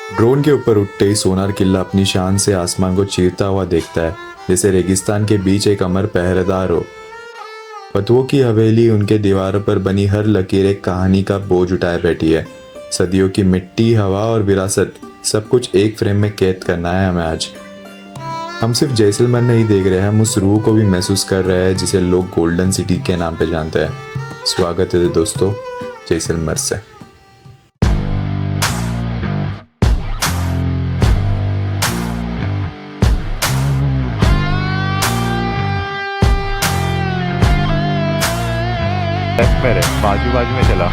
Drone के ऊपर उठते ही सोनार किला अपनी शान से आसमान को चीरता हुआ देखता है, जैसे रेगिस्तान के बीच एक अमर पहरेदार हो। पतुओं की हवेली, उनके दीवारों पर बनी हर लकीर एक कहानी का बोझ उठाए बैठी है। सदियों की मिट्टी, हवा और विरासत, सब कुछ एक फ्रेम में कैद करना है हमें आज। हम सिर्फ जैसलमेर नहीं देख रहे हैं, हम उस रूह को भी महसूस कर रहे हैं जिसे लोग गोल्डन सिटी के नाम पे जानते हैं। स्वागत है दोस्तों जैसलमेर से। लेफ्ट में रहे, बाजू बाजू में चला।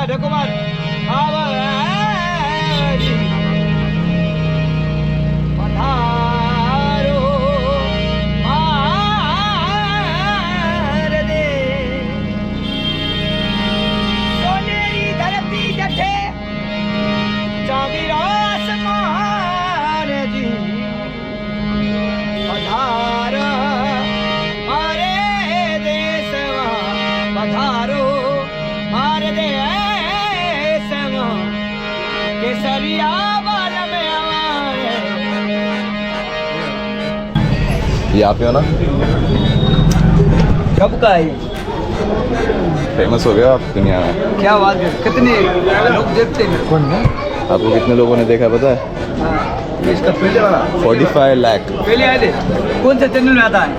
ढकुमार पधारो मार दे सोनेरी धरती जठे चांदी आसमान जी पधारो मारे देशवा पधारो मार दे केसरिया बाल में आए। ये आप ही हो ना? कब का है? फेमस हो गया आप दुनिया में। क्या बात है, कितने लोग देखते हैं? कौन है? आपको कितने लोगों ने देखा पता है? ये इसका पहले वाला 45 लाख। पहले आए थे, कौन सा चैनल में आता है?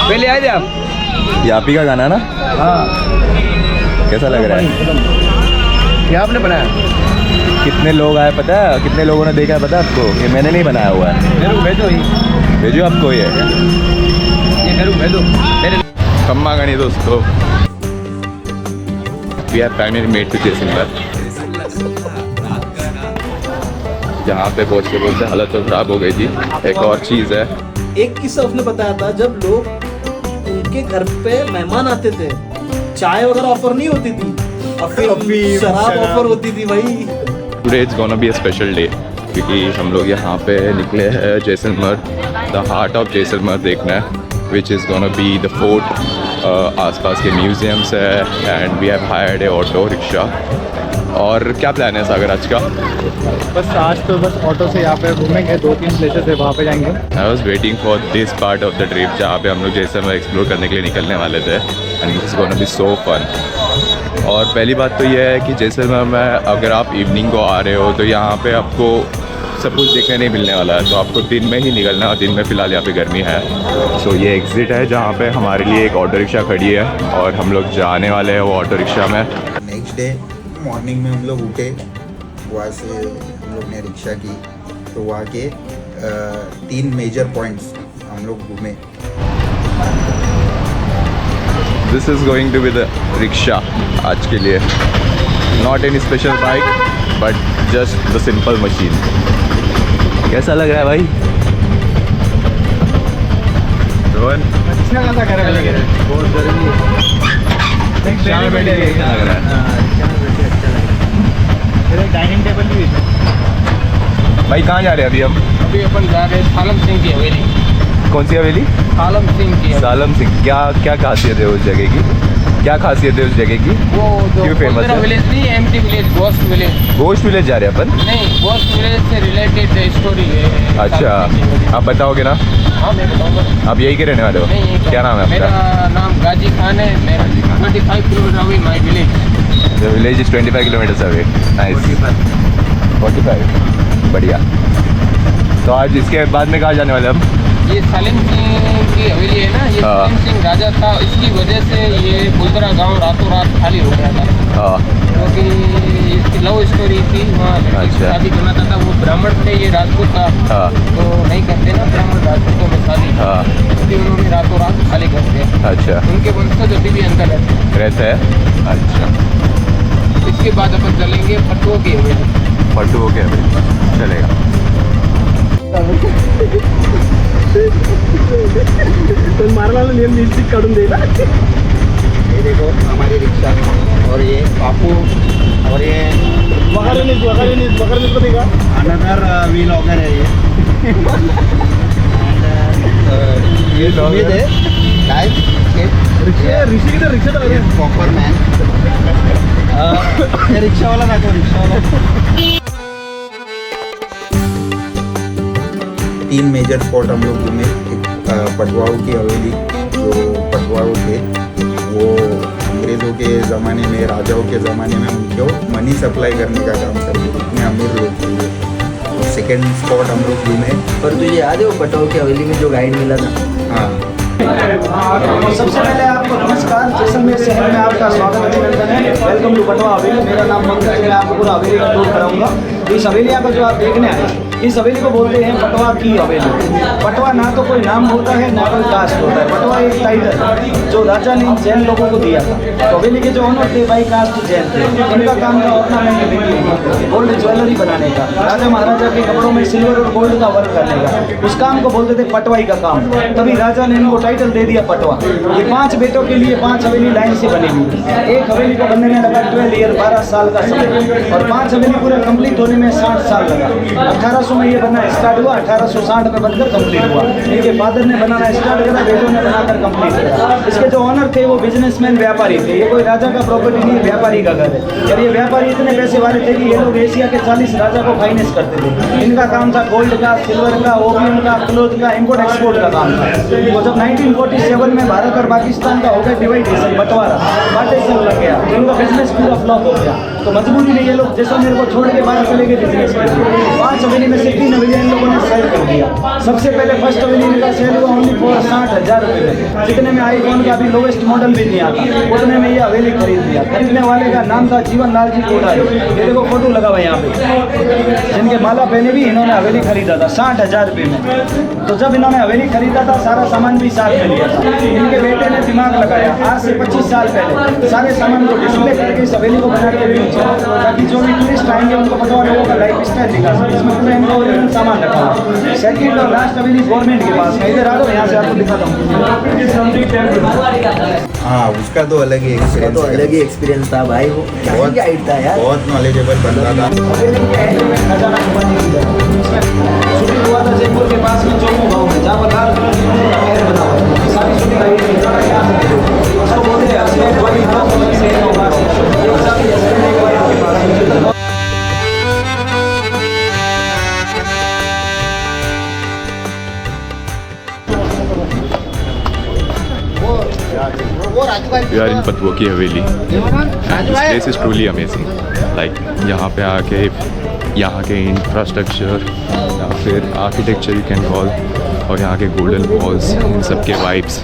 पहले आए थे आप? ये आप ही का गाना है ना? हाँ। कैसा लग रहा है? क्या आपने बनाया? कितने लोग आए पता है? कितने लोगों ने देखा है पता है आपको? ये मैंने नहीं बनाया हुआ है। मेरे को भेजो ही। भेजो आपको ये मेरे को भेजो। मेरे खम्मा गणी दोस्तों। We have finally made to Jaisalmer. जहाँ पे पहुँचते हालत तो खराब हो गई थी। एक और चीज़ है, एक किस्सा उसने बताया था, जब लोग उनके घर पे मेहमान आते थे, चाय वगैरह ऑफर नहीं होती थी, शराब ऑफर होती थी भाई। Today it's gonna be a special day क्योंकि हम लोग यहाँ पे निकले हैं Jaisalmer, the heart of Jaisalmer देखना है, which is gonna be the fort. आसपास के म्यूजियम्स है and we have hired a auto rickshaw. और क्या प्लान है सागर आज का? बस आज तो बस ऑटो से यहाँ पे घूमेंगे, 2-3 प्लेसेस है वहाँ पे जाएंगे। I was waiting for this part of the trip जहाँ पे हम लोग जैसलमेर एक्सप्लोर करने के लिए निकलने वाले थे and it's gonna be so fun. और पहली बात तो यह है कि जैसलमेर में अगर आप इवनिंग को आ रहे हो तो यहाँ पे आपको सब कुछ देखने नहीं मिलने वाला है, तो आपको दिन में ही निकलना है और दिन में फ़िलहाल यहाँ पे गर्मी है। सो ये एग्ज़िट है जहाँ पे हमारे लिए एक ऑटो रिक्शा खड़ी है और हम लोग जाने वाले हैं वो ऑटो रिक्शा में। नेक्स्ट डे मॉर्निंग में हम लोग उठे, वहाँ से हम लोग ने रिक्शा की, तो वहाँ के 3 मेजर पॉइंट्स हम लोग घूमे। This is going to be the rickshaw आज के लिए, not any special bike but just the simple machine. कैसा लग रहा है भाई? रोहन अच्छा खासा कर रहा है, बहुत गर्मी है। क्या लग रहा है? अच्छा लग रहा है। फिर एक डाइनिंग टेबल भी है। भाई कहाँ जा रहे हैं अभी हम? अभी अपन जा रहे हैं सालम सिंह की हवेली। कौन सी हवेली? सालम सिंह की। सालम सिंह। क्या क्या खासियत है उस जगह की? क्या खासियत है उस जगह की? वो जो क्यों फेमस है? विलेज नहीं, एम्प्टी विलेज, गोस्ट विलेज। गोश्त विलेज जा रहे हैं अपन? नहीं, गोस्ट विलेज से रिलेटेड स्टोरी है। अच्छा, आप बताओगे ना? हाँ मैं बताऊँगा। आप यही के रहने वाले हो? नहीं, क्या नाम है मेरा आपका? नाम गाजी खान है। मेरा 25 kilometre away my village. The village is 25 kilometres away. Nice. 45। बढ़िया। तो आज इसके बाद में कहाँ जाने वाले हम? ये सलीम सिंह की हवेली है ना, ये हाँ। सलीम सिंह राजा था, इसकी वजह से ये बुलदरा गांव रातों रात खाली हो गया था, हाँ। क्योंकि इसकी लव स्टोरी थी। वहाँ अच्छा। शादी करना था, वो ब्राह्मण थे, ये राजपूत था, हाँ। तो नहीं करते ना ब्राह्मण राजपूतों में शादी, हाँ। इसलिए उन्होंने रातों रात खाली कर दिया। अच्छा। उनके वंशज अभी भी अंदर रहते हैं। रहता है? अच्छा। इसके बाद अपन चलेंगे पटुओं की हवेली। पट्टू हो गया भाई, चलेगा। तो मारला नियम लिपस्टिक काढून देला। ये देखो हमारी रिक्शा और ये बापू और ये वगैरह को देखा अनदर व्हील वॉकर है ये। ये सुमित है गाइस, ऋषि की रिक्शा ये प्रॉपर मैन। ये रिक्शा वाला देखो, रिक्शा वाला। 3 मेजर स्पॉट हम लोग घूमे। एक पटवाओं की हवेली, जो पटवाओं थे वो अंग्रेज़ों के ज़माने में, राजाओं के ज़माने में उनको मनी सप्लाई करने का काम करते थे, इतने अमीर लोग थे। तो सेकेंड स्पॉट हम लोग घूमे। पर तुझे याद है वो पटाओ की हवेली में जो गाइड मिला था? हाँ, सबसे पहले आपको नमस्कार। जैसलमेर शहर में आपका स्वागत अभिनंदन है। वेलकम टू पटवा हवेली। मेरा नाम पंकज है। मैं आपको पूरा हवेली का टूर कराऊंगा। इस हवेली को जो आप देखने आए, इस हवेली को बोलते हैं पटवा की हवेली। पटवा ना तो कोई नाम होता है ना कोई कास्ट होता है। पटवा एक टाइटल है जो राजा ने जैन लोगों को दिया था। तो हवेली के जो ओनर थे भाई कास्ट जैन थे। इनका काम था ऑर्नामेंट, गोल्ड ज्वेलरी बनाने का, राजा महाराजा के कपड़ों में सिल्वर और गोल्ड का वर्क करने का। उस काम को बोलते थे पटवाई का काम। तभी राजा ने इनको टाइटल दे दिया पटवा। ये 5 बेटों के लिए 5 हवेली लाइन से बनी हुई। एक हवेली को बनने में लगा 12 ईयर, 12 साल का समय, और 5 हवेली पूरा कंप्लीट होने में 60 साल लगा। 1800 में ये बनना स्टार्ट हुआ, 1860 में बनकर कंप्लीट हुआ। इनके फादर ने बनाना स्टार्ट करा, बेटों ने बनाकर कंप्लीट करा। इसके जो ऑनर थे वो बिजनेसमैन, व्यापारी थे। ये कोई राजा का प्रॉपर्टी नहीं, व्यापारी का घर है। और ये व्यापारी इतने पैसे वाले थे कि ये लोग एशिया के 40 राजा को फाइनेंस करते थे। इनका काम था गोल्ड का, सिल्वर का, ओपियम का, क्लोथ का, इम्पोर्ट एक्सपोर्ट का काम था। तो जब 1947 में भारत और पाकिस्तान का हो गया डिवाइडेशन, बंटवारा, पार्टीशन लग गया, तो इनका बिजनेस पूरा फ्लॉप हो गया। तो मजबूरी में ये लोग जैसलमेर को छोड़ के बाहर चले गए बिजनेस के लिए। 5 हवेली में से 3 हवेली इन लोगों ने सेल कर दिया। सबसे पहले फर्स्ट हवेली इनका सेल हुआ ओनली फॉर 60,000 रुपये में, जितने में आईफोन का भी लोवेस्ट मॉडल भी नहीं आता, उतने में ये हवेली खरीद लिया। खरीदने वाले का नाम था जीवन लाल जी कोठारी। ये देखो फोटो लगा हुआ यहाँ पे, जिनके माला पहने भी इन्होंने हवेली खरीदा था 60,000 रुपये में। तो जब इन्होंने हवेली खरीदा था सारा सामान भी साथ में लिया था। इनके बेटे ने दिमाग लगाया, आज से 25 साल पहले सारे सामान को डिस्प्ले करके इस हवेली को बना के बेचा, ताकि जो भी टूरिस्ट आएंगे उनको पटवा लोगों का लाइफ स्टाइल दिखा सके। इसमें पूरा इनका ओरिजिनल सामान रखा हुआ। सेकंड और लास्ट हवेली गवर्नमेंट के पास है। इधर आ जाओ, यहाँ से आपको दिखाता हूँ। हाँ, उसका तो अलग ही एक्सपीरियंस, तो अलग ही एक्सपीरियंस था भाई। वो बहुत गाइड था यार, बहुत नॉलेजेबल बंदा था। शूटिंग हुआ था जयपुर के पास में चौमू गाँव में, जहाँ पर लाल कलर की महल बना हुआ है। सारी शूटिंग आई थी उसको बोलते हैं असली बॉडी हाउस से We are in पतवो की हवेली and this place is truly amazing. Like यहाँ पे आके यहाँ के इंफ्रास्ट्रक्चर या फिर आर्किटेक्चर यू कैन कॉल, और यहाँ के गोल्डन वॉल्स, इन सब के vibes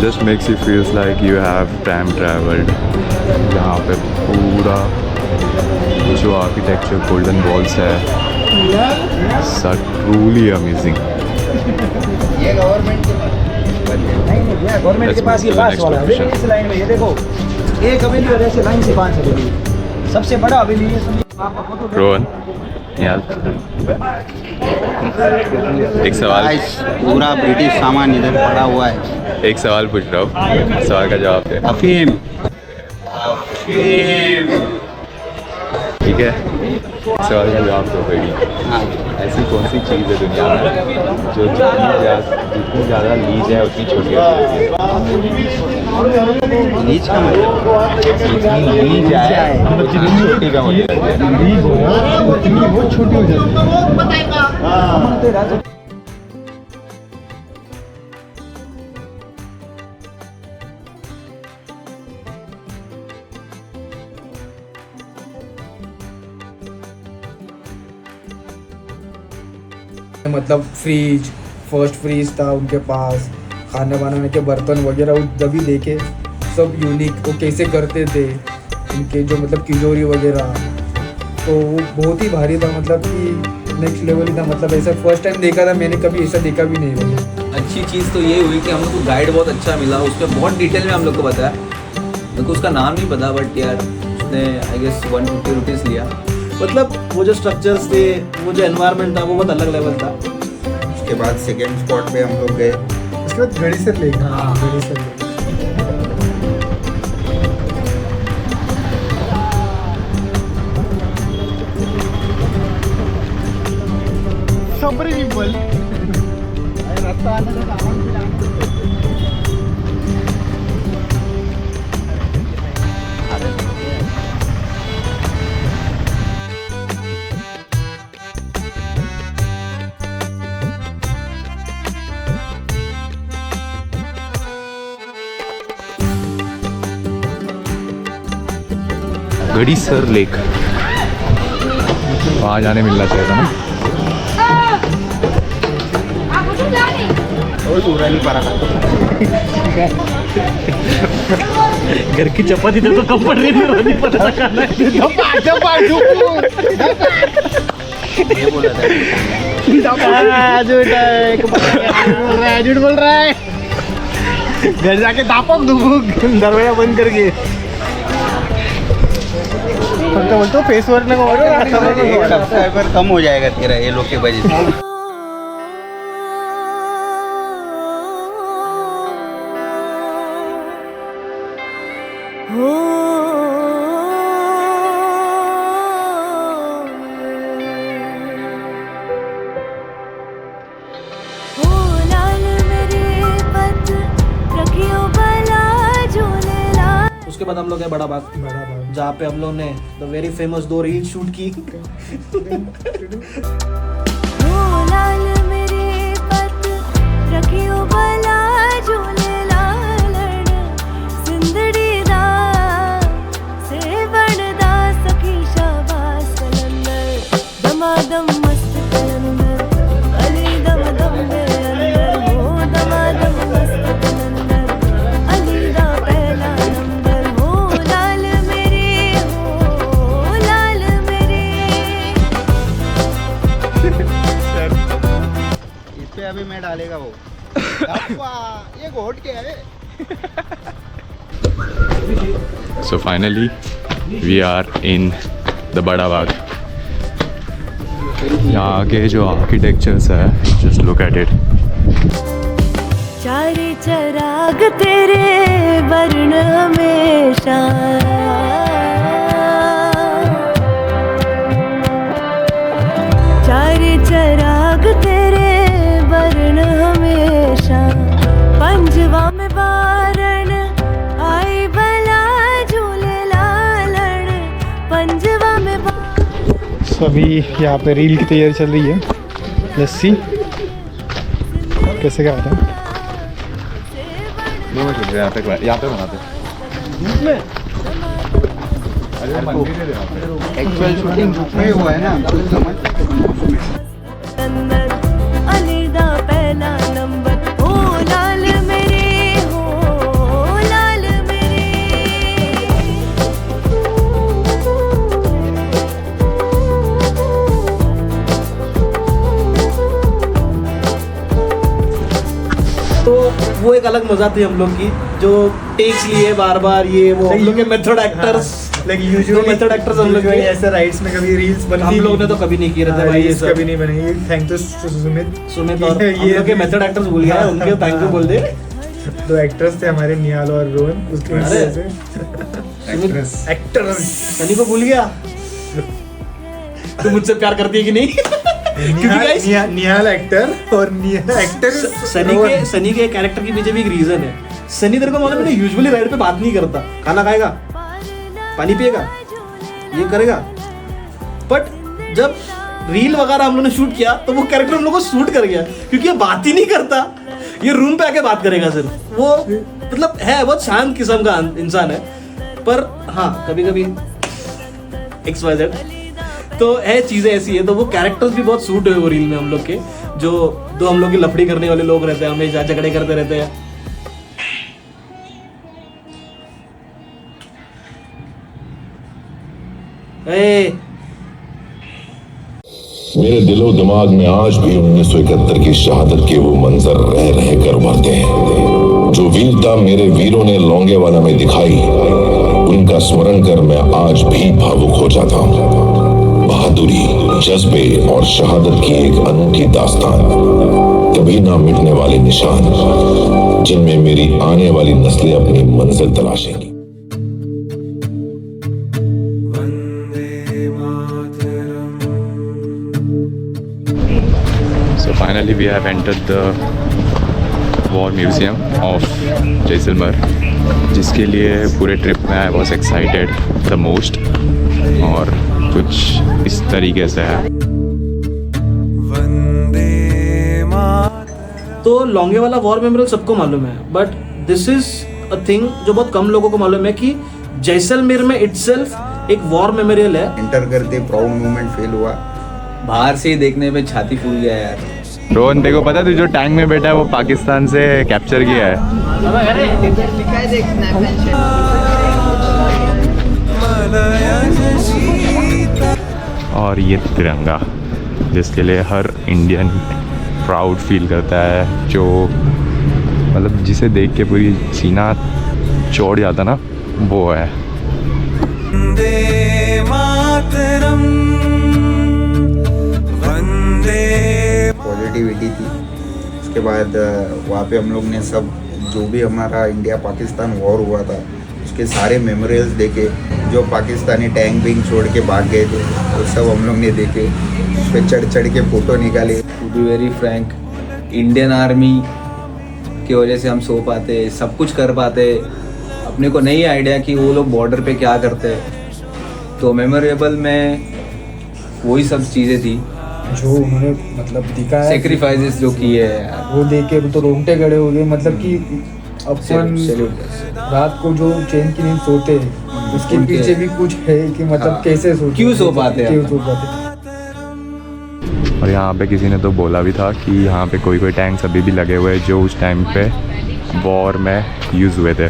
just makes you feels like you have time travelled. यहाँ पे पूरा जो आर्किटेक्चर, गोल्डन वॉल्स है, ट्रूली अमेजिंग। ये गवर्नमेंट गवर्नमेंट के पास ये पास वाला है। इस लाइन में ये देखो, एक हवेली और ऐसे लाइन से 5 हवेली। सबसे बड़ा हवेली है। रोहन यार, एक सवाल, पूरा ब्रिटिश सामान इधर पड़ा हुआ है। एक सवाल पूछ रहा हूँ, सवाल का जवाब दे। अफीम। ठीक है, सवाल का जवाब दो बेटी। हाँ, ऐसी कौन सी चीज़ है दुनिया में जो जितनी ज़्यादा लीज है उतनी छोटी होती है? लीज का मतलब जितनी लीज है उतनी छोटी का मतलब है। मतलब फ्रिज, फर्स्ट फ्रिज था उनके पास, खाना बनाने के बर्तन वगैरह वो जब भी देखे सब यूनिक, वो कैसे करते थे उनके जो मतलब तिजोरी वगैरह, तो वो बहुत ही भारी था। मतलब कि नेक्स्ट लेवल ही था। मतलब ऐसा फर्स्ट टाइम देखा था मैंने, कभी ऐसा देखा भी नहीं मैंने। अच्छी चीज़ तो ये हुई कि हम लोग को गाइड बहुत अच्छा मिला। उसमें बहुत डिटेल में हम लोग को बताया। मेरे को उसका नाम नहीं पता, बट यार उसने आई गेस 150 रुपीज़ लिया। मतलब वो जो स्ट्रक्चर्स थे, वो जो एनवायरनमेंट था, वो बहुत अलग लेवल था। उसके बाद सेकेंड स्पॉट पे हम लोग गए। उसके बाद गड़ीसर लेक। हाँ, गड़ीसर लेक। सबरीबल रास्ता आने का सामान भी लाना। गड़ीसर लेक, वहाँ जाने मिलना चाहिए था ना। घर की चपाती तो कम पड़ रही है, पता करना झूठ बोल रहा है। घर जाके दापक दुबुक दरवाजा बंद करके बोलते फेस वर्क सब्सक्राइबर कम हो जाएगा तेरा ये लोग के वजह से। उसके बाद हम लोग गए बड़ा बाग, जहाँ पे हम लोग ने the very famous 2 reel shoot की। अभी मैं डालेगा वो। ये घोट क्या है? So finally we are in the बड़ा बाग। यहाँ के जो आर्किटेक्चर्स है, just look at it। चारे चराग तेरे वर्ण हमेशा, चारे चराग तेरे वर्ण हमेशा, पंजवा में बारण आई बला झूले लालण, पंजवा में अभी यहाँ पे रील की तैयारी चल रही है। लस्सी कैसे क्या होता है? यहाँ पे बनाते एक्चुअल शूटिंग में हुआ है ना, कुछ समझ अलीदा पहला नंबर। ओ लाल मेरे, हो लाल मेरे। तो वो एक अलग मजा थी हम लोग की, जो टेक्स लिए बार बार, ये वो हम लोग के method actors, usually method actors हम लोग ऐसे राइड्स में कभी रील्स बनती हम लोग ने तो कभी नहीं किए रहते भाई, ये सब कभी नहीं बनेगी। थैंक यू सुमित और हम लोग के मेथड एक्टर्स भूल गए, उनके थैंक यू बोल दे। 2 एक्टर्स थे हमारे, निहाल और रोहन। उसके वजह से एक्टर्स सनी को भूल गया। तू मुझसे प्यार करती है कि नहीं? क्योंकि गाइस निहाल एक्टर और एक्टर सनी के कैरेक्टर के पीछे भी एक रीजन है। सनी तेरे को मालूम है, यूजुअली राइड पे बात नहीं करता, खाना खाएगा, पानी पिएगा, ये करेगा, बट जब रील वगैरह हम लोगों ने शूट किया तो वो कैरेक्टर हम लोग को सूट कर गया, क्योंकि ये बात ही नहीं करता, ये रूम पे आके बात करेगा सिर्फ। वो मतलब है बहुत शांत किस्म का इंसान है, पर हाँ कभी कभी XYZ तो है, चीजें ऐसी है। तो वो कैरेक्टर्स भी बहुत सूट हुए वो रील में हम लोग के, जो दो हम लोग की लफड़ी करने वाले लोग रहते हैं, हमेशा झगड़े करते रहते हैं। मेरे दिलो दिमाग में आज भी 1971 की शहादत के वो मंजर रह रह कर उभरते हैं, जो वीरता मेरे वीरों ने लौंगेवाला में दिखाई, उनका स्मरण कर मैं आज भी भावुक हो जाता हूँ। बहादुरी, जज्बे और शहादत की एक अनूठी दास्तान, कभी ना मिटने वाले निशान, जिनमें मेरी आने वाली नस्लें अपनी मंजिल तलाशेंगी। So finally we have entered the War Museum of Jaisalmer, जिसके लिए पूरे ट्रिप में I was excited the most, और कुछ इस तरीके से है। तो लॉन्गे वाला वॉर मेमोरियल सबको मालूम है, but this is a thing जो बहुत कम लोगों को मालूम है कि जैसलमेर में इटसेल्फ एक वॉर मेमोरियल है। एंटर करते प्राउड मोमेंट फील हुआ, बाहर से ही देखने पे छाती फूल गया यार। रोहन, तेरे को पता है जो टैंक में बैठा है वो पाकिस्तान से कैप्चर किया है। और ये तिरंगा जिसके लिए हर इंडियन प्राउड फील करता है, जो मतलब जिसे देख के पूरी सीना चौड़ जाता ना, वो है। पॉजिटिविटी थी। उसके बाद वहाँ पे हम लोग ने सब जो भी हमारा इंडिया पाकिस्तान वॉर हुआ था उसके सारे मेमोरियल्स देखे, जो पाकिस्तानी टैंक बिंग छोड़ के भाग गए थे वो सब हम लोग ने देखे, उस पर चढ़ के फ़ोटो निकाले। To be very frank, Indian army की वजह से हम सो पाते, सब कुछ कर पाते। अपने को नहीं आइडिया कि वो लोग बॉर्डर पे क्या करते, तो मेमोरेबल में वही सब चीज़ें थी जो उन्होंने मतलब दिखाया, सेक्रीफाइसेस जो किए हैं, वो देख के तो रोंगटे खड़े हो गए। मतलब कि अपन रात को जो चैन की नींद सोते हैं उसके पीछे भी कुछ है कि मतलब कैसे सोते, क्यों सो पाते हैं। और यहाँ पे किसी ने तो बोला भी था कि यहाँ पे कोई टैंक्स अभी भी लगे हुए हैं जो उस टाइम पे वॉर में यूज़ हुए थे,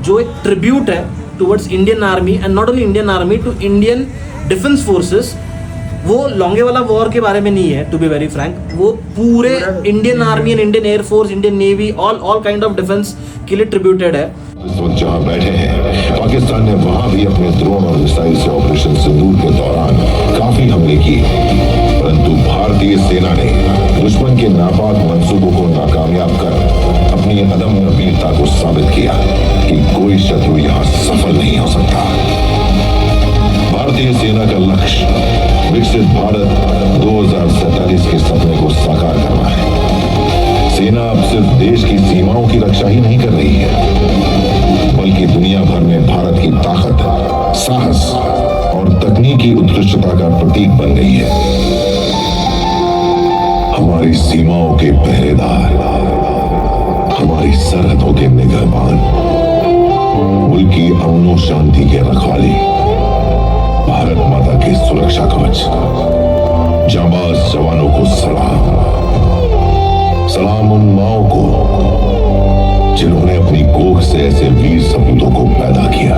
जो एक ट्रिब्यूट है towards Indian army, and not only Indian army, to Indian defence forces. वो लॉन्गे वाला वॉर के बारे में नहीं है, टू बी वेरी फ्रैंक, वो पूरे Indian army and Indian air force, Indian navy, all kind of defence के लिए ट्रिब्यूटेड है। इस वक्त जहां बैठे हैं, पाकिस्तान ने वहां भी अपने ड्रोन और मिसाइल से ऑपरेशन सिंदूर के दौरान काफी हमले किए, परंतु भारतीय सेना ने दुश्मन के नापाक मंसूबों को नाकामयाब कर अपनी अदम्य वीरता को साबित किया कि कोई शत्रु यहाँ सफल नहीं हो सकता। भारतीय सेना का लक्ष्य विकसित भारत 2047 के सपने को साकार करना है। सेना अब सिर्फ देश की सीमाओं की रक्षा ही नहीं कर रही है, बल्कि दुनिया भर में भारत की ताकत, साहस और तकनीकी उत्कृष्टता का प्रतीक बन गई है। हमारी सीमाओं के पहरेदार, हमारी सरहदों के निगहबान, मुल्क की अमन शांति के रखवाले, भारत माता के सुरक्षा कवच, जांबाज जवानों को सलाम। सलाम उन माओं को जिन्होंने अपनी कोख से ऐसे वीर सपूतों को पैदा किया।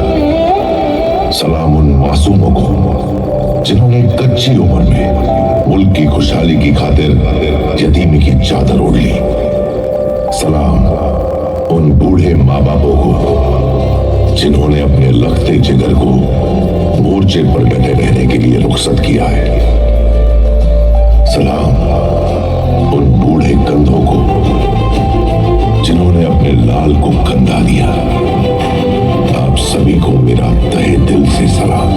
सलाम उन मासूमों को जिन्होंने कच्ची उम्र में मुल्क की खुशहाली की खातिर यतीमी की चादर ओढ़ ली। सलाम उन बूढ़े माँ बापों को जिन्होंने अपने लखते जिगर को मोर्चे पर डटे रहने के लिए रुखसत किया है। सलाम उन बूढ़े कंधों को जिन्होंने अपने लाल को कंधा दिया। आप सभी को मेरा तहे दिल से सलाम।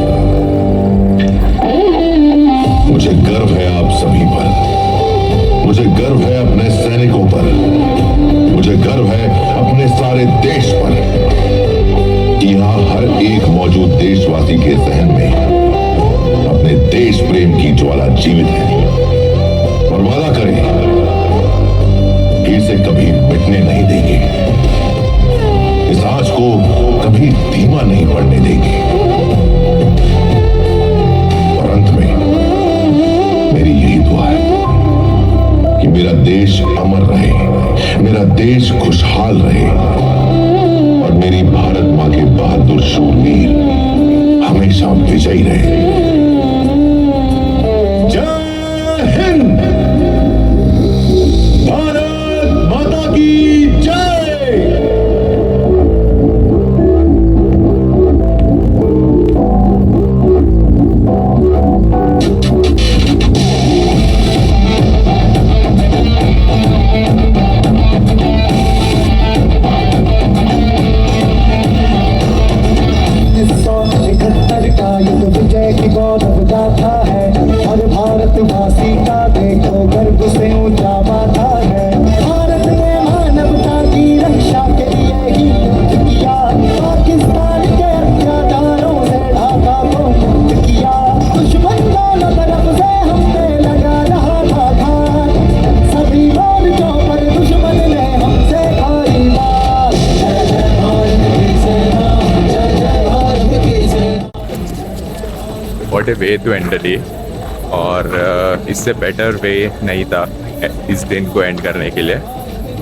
मुझे गर्व है आप सभी पर, मुझे गर्व है अपने सैनिकों पर, मुझे गर्व है अपने सारे देश पर। यहाँ हर एक मौजूद देशवासी के जहन में अपने देश प्रेम की ज्वाला जीवित है, और वादा करें कि इसे कभी मिटने नहीं देंगे, इस आंच को कभी धीमा नहीं पड़ने देंगे। और अंत में मेरी यही दुआ है कि मेरा देश अमर रहे, मेरा देश खुशहाल रहे, और मेरी भारत माँ के बहादुर शूरवीर हमेशा विजयी रहे। जय हिंद, भारत माता की जय। गौरव गाथा है, हर भारतवासी का देखो गर्व से ऊंचा माथा है। भारत ने मानवता की रक्षा के लिए ही युद्ध किया, पाकिस्तान के अत्याचारों से ढाका को मुक्त किया। दुश्मन दोनों तरफ से हम पे लगा रहा था घात, सभी मोर्चों पर दुश्मन ने हमसे खाई बात। जय जय भारत की सेना, जय जय भारत की सेना। What a way to end the day, और इससे बेटर वे नहीं था इस दिन को एंड करने के लिए।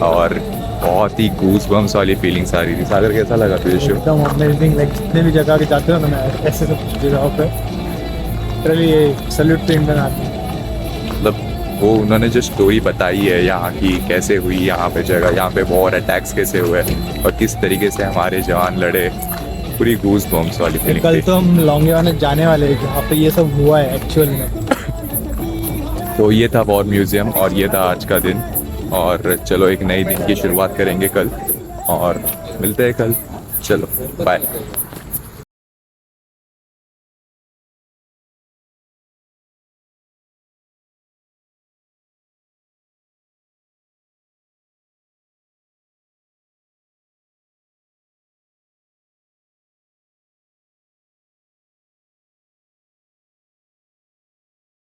और बहुत ही गूज बम्स वाली फीलिंग्स आ रही थी। सागर कैसा लगा तुझे शो? एकदम अमेजिंग, लाइक जितने भी जगह के जाते हो ना मैं ऐसे सब जगहों पे literally salute to Indian army. मतलब वो उन्होंने जो स्टोरी बताई है यहाँ की, कैसे हुई यहाँ पे जगह, यहाँ पे वॉर अटैक्स कैसे हुए और किस तरीके से हमारे जवान लड़े, पूरी गूज बम्स वाली फीलिंग कल थी। तो हम लॉन्गेवाने जाने वाले हैं जहाँ पे ये सब हुआ है एक्चुअल में। तो ये था वॉर म्यूजियम और ये था आज का दिन। और चलो एक नई दिन की शुरुआत करेंगे कल, और मिलते हैं कल। चलो बाय।